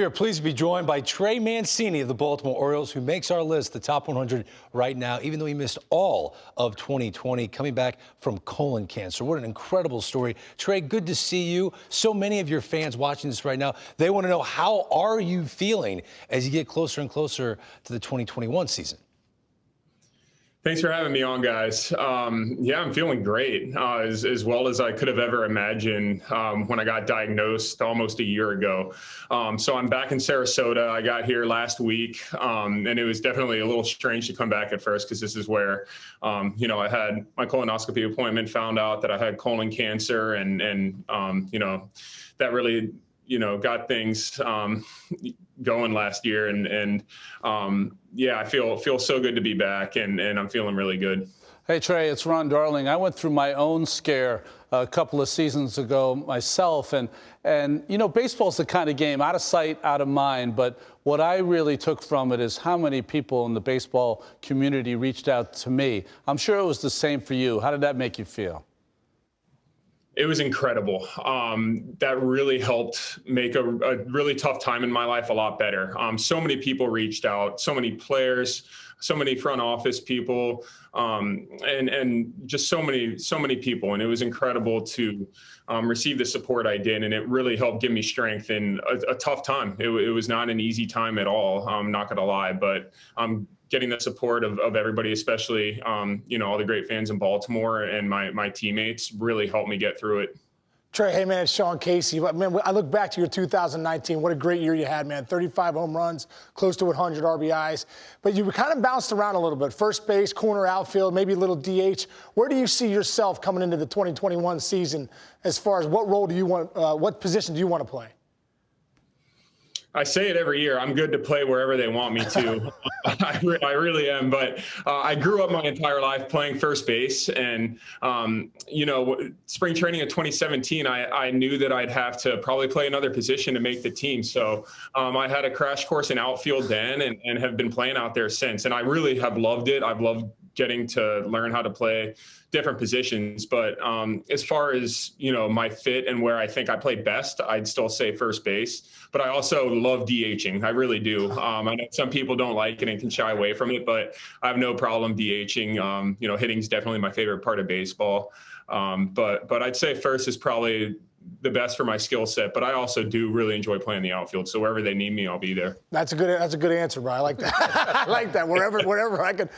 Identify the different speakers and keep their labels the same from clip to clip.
Speaker 1: We are pleased to be joined by Trey Mancini of the Baltimore Orioles, who makes our list, the top 100 right now, even though he missed all of 2020, coming back from colon cancer. What an incredible story. Trey, good to see you. So many of your fans watching this right now, they want to know, how are you feeling as you get closer and closer to the 2021 season?
Speaker 2: Thanks for having me on, guys. Yeah, I'm feeling great, as well as I could have ever imagined when I got diagnosed almost a year ago. So I'm back in Sarasota. I got here last week, and it was definitely a little strange to come back at first, because this is where, I had my colonoscopy appointment, found out that I had colon cancer, and that really got things going last year, and yeah, I feel so good to be back, and I'm feeling really good.
Speaker 3: Hey Trey, it's Ron Darling. I went through my own scare a couple of seasons ago myself, and baseball's the kind of game, out of sight, out of mind. But what I really took from it is how many people in the baseball community reached out to me. I'm sure it was the same for you. How did that make you feel?
Speaker 2: It was incredible. That really helped make a really tough time in my life a lot better. So many people reached out, so many players, so many front office people, and just so many people. And it was incredible to receive the support I did, and it really helped give me strength in a tough time. It was not an easy time at all. I'm not gonna lie, but getting the support of everybody, especially, all the great fans in Baltimore and my teammates, really helped me get through it.
Speaker 4: Trey, hey man, it's Sean Casey. Man, I look back to your 2019. What a great year you had, man. 35 home runs, close to 100 RBIs. But you kind of bounced around a little bit. First base, corner, outfield, maybe a little DH. Where do you see yourself coming into the 2021 season as far as what role do you want, what position do you want to play?
Speaker 2: I say it every year. I'm good to play wherever they want me to. I really am. But I grew up my entire life playing first base. And, spring training of 2017, I knew that I'd have to probably play another position to make the team. So I had a crash course in outfield then, and have been playing out there since. And I really have loved it. I've loved getting to learn how to play different positions. But as far as, my fit and where I think I play best, I'd still say first base. But I also love DHing. I really do. I know some people don't like it and can shy away from it, but I have no problem DHing. Hitting is definitely my favorite part of baseball. But I'd say first is probably the best for my skill set, but I also do really enjoy playing the outfield. So wherever they need me, I'll be there.
Speaker 4: That's a good answer, bro. I like that. I like that. Wherever I can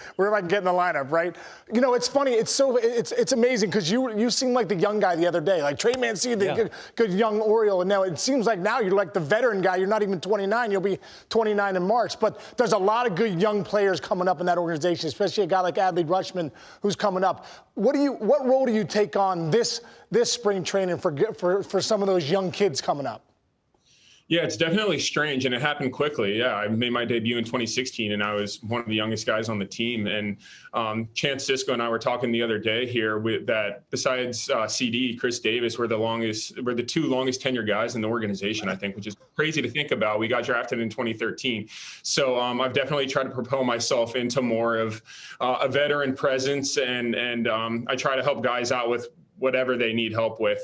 Speaker 4: get in the lineup, right? It's funny. It's amazing, because you seem like the young guy the other day, like Trey Mancini, the good young Oriole, and now it seems like now you're like the veteran guy. You're not even 29. You'll be 29 in March. But there's a lot of good young players coming up in that organization, especially a guy like Adley Rutschman who's coming up. What role do you take on this spring training for some of those young kids coming up?
Speaker 2: Yeah, it's definitely strange, and it happened quickly. Yeah, I made my debut in 2016, and I was one of the youngest guys on the team. And Chance Sisco and I were talking the other day here that besides CD, Chris Davis, we're the two longest tenured guys in the organization, I think, which is crazy to think about. We got drafted in 2013. So I've definitely tried to propel myself into more of a veteran presence, and I try to help guys out with whatever they need help with,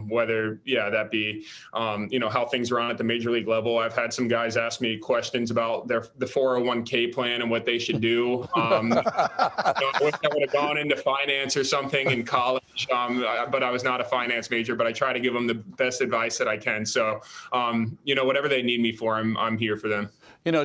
Speaker 2: whether, that be, how things run at the major league level. I've had some guys ask me questions about the 401k plan and what they should do. I wish I would have gone into finance or something in college, but I was not a finance major, but I try to give them the best advice that I can. So, whatever they need me for, I'm here for them.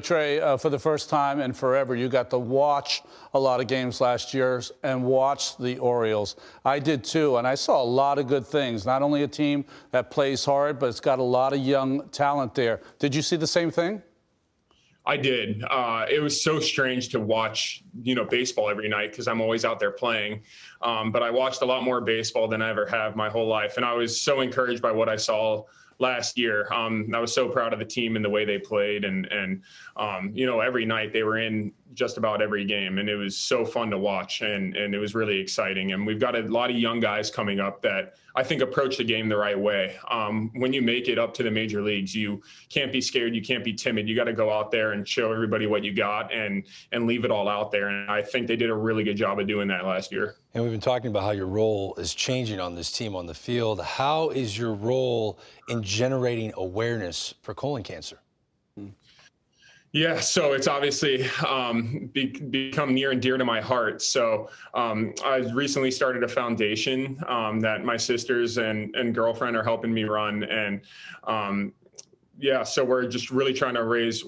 Speaker 3: Trey, for the first time and forever, you got to watch a lot of games last year and watch the Orioles. I did too, and I saw a lot of good things. Not only a team that plays hard, but it's got a lot of young talent there. Did you see the same thing?
Speaker 2: I did. It was so strange to watch, baseball every night, because I'm always out there playing. But I watched a lot more baseball than I ever have my whole life, and I was so encouraged by what I saw last year. I was so proud of the team and the way they played, and every night they were in just about every game, and it was so fun to watch, and it was really exciting. And we've got a lot of young guys coming up that I think approach the game the right way. When you make it up to the major leagues, you can't be scared, you can't be timid. You got to go out there and show everybody what you got, and leave it all out there. And I think they did a really good job of doing that last year.
Speaker 1: And we've been talking about how your role is changing on this team on the field. How is your role in generating awareness for colon cancer?
Speaker 2: Yeah, so it's obviously become near and dear to my heart. So I recently started a foundation that my sisters and girlfriend are helping me run. And yeah, so we're just really trying to raise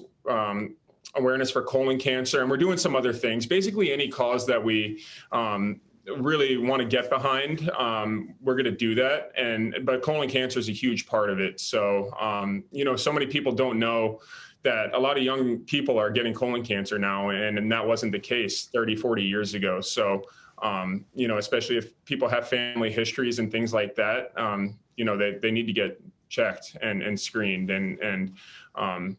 Speaker 2: awareness for colon cancer. And we're doing some other things, basically any cause that we really want to get behind, we're going to do that. But colon cancer is a huge part of it. So, so many people don't know that a lot of young people are getting colon cancer now, and that wasn't the case 30, 40 years ago. So, especially if people have family histories and things like that, they need to get checked and screened. I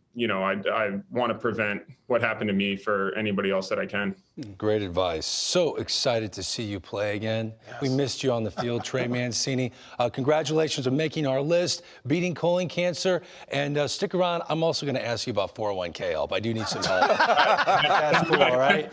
Speaker 2: want to prevent what happened to me for anybody else that I can.
Speaker 1: Great advice. So excited to see you play again. Yes. We missed you on the field, Trey Mancini. Congratulations on making our list, beating colon cancer, and stick around. I'm also going to ask you about 401k help. I do need some help. That's cool, all right?